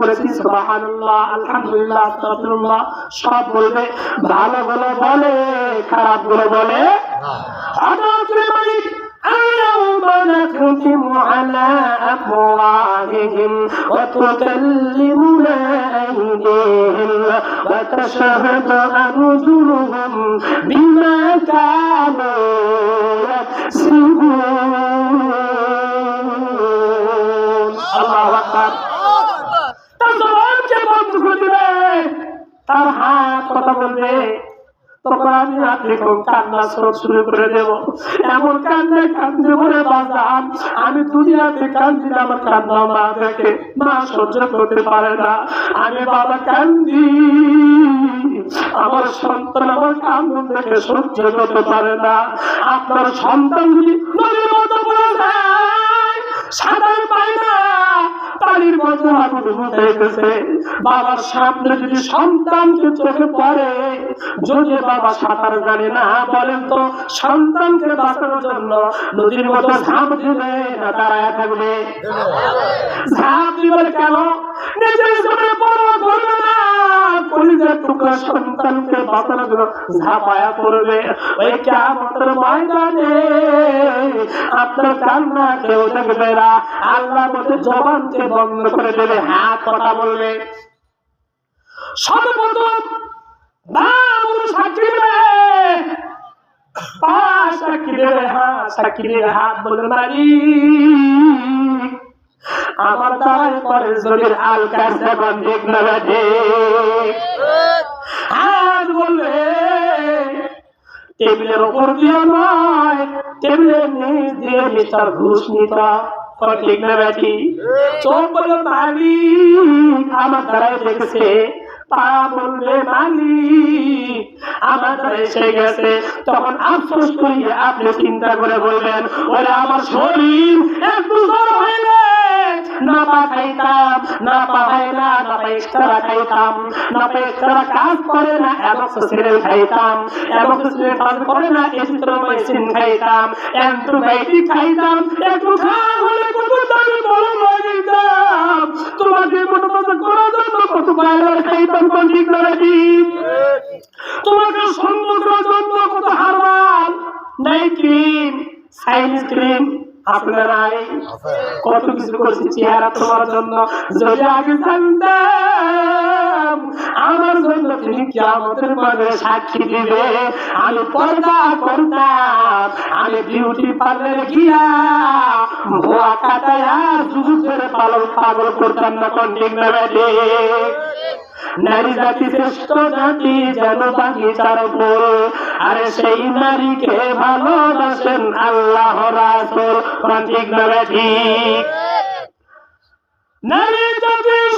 করেছি সুবহানাল্লাহ, আলহামদুলিল্লাহ, আস্তাগফিরুল্লাহ সব বলবে, ভালো গুলো বলে, খারাপ গুলো বলে اليوم نختم على أفواههم وتكلمنا أيديهم وتشهد أرجلهم بما كانوا يكسبون الله أكبر তার জবানকে বন্ধ করে দিবে, তার হাত কথা বলবে, তখন আমি আপনি কান্না শুরু করে দেব। এমন কান্না কান্দে বলে বাজান, আমি দুনিয়াতে কান্দি না, আমার কান্না মা দেখে, মা সহ্য করতে পারে না, আমি বাবা কান্দি, আমার সন্তান আমার কান্দন দেখে সহ্য করতে পারে না। আপনার সন্তান যদি নদীর মতো পড়ে যায়, সাঁতার পায় না, পানির মতো আগুন হইতেছে, বাবার সামনে যদি সন্তানকে চোখে পড়ে, যদি বাবা সাঁতার জানে না, বলেন তো সন্তানকে বাঁচানোর জন্য নদীর মতো ঝাঁপ দিবে না দাঁড়ায় থাকবে? ঝাঁপ দিবে কেন? নিজের জীবনে বড় করবে না, কলিজার টুকরা সন্তানকে বাঁচানোর জন্য ঝাঁপায়া করবে। ওই কিয়ামতের ময়দানে আপনার কান্না কেউ দেখবে না, আল্লাহ বলে জবানকে বন্ধ করে দেবে, হাত কথা বলবে। সর্বপ্রথম সাক্ষী দেবে, সাক্ষী দেবে, সাক্ষী দেবে, হাত বলে মালিক আমার দ্বারাই পরে জমির আল কাছে বন্ধ না, হাত বলবে টেবিলের ওপর দিয়ে নয়, টেবিলের নিচ দিয়ে মিস্টার ঘুষ নিতা, ঠিক না বেটি? চোখ বলবে মালিক আমার দ্বারাই দেখেছে, পা বলবে মালিক আমার দ্বারা এসে গেছে। তখন আফসোস করিয়ে আপনি চিন্তা করে বলবেন, ওরে আমার শরীর একটু জ্বর হইলে না পা খাইতাম, না পা হয় না, না পা এক্সট্রা খাইতাম, না পা এক্সট্রা কাজ করে না, অ্যামোক্সিসিলিন খাইতাম, অ্যামোক্সিসিলিন কাজ করে না, এজিথ্রোমাইসিন খাইতাম, অ্যান্টিবায়োটিক খাইতাম, একটু খাওয়া হলে কত দামি বড় খাইতাম, তোমাকে মোটামুটি করার জন্য কত বাইরে খাইতাম, কোন ঠিক না ঠিক? তোমাকে সুন্দর করার জন্য কত হারবাল নাইট ক্রিম, সাইনিস ক্রিম আপনারাই কত কিছু করছি চেহারা তোমার জন্য। যদি আগে জানতাম আমার জন্য তুমি কিয়ামতের মাঠে সাক্ষী দিবে, আমি পর্দা করতাম, আমি বিউটি পার্লারে গিয়া ভুয়া কাটায়া যুবকের পাগল করতাম না, কোন ঠিক না বেটে? নারী জাতি শ্রেষ্ঠ জাতি যেন বাগিচার ফুল, আরে সেই নারীকে ভালোবাসেন আল্লাহ রাসূল, ঠিক না ঠিক? নারী জাতির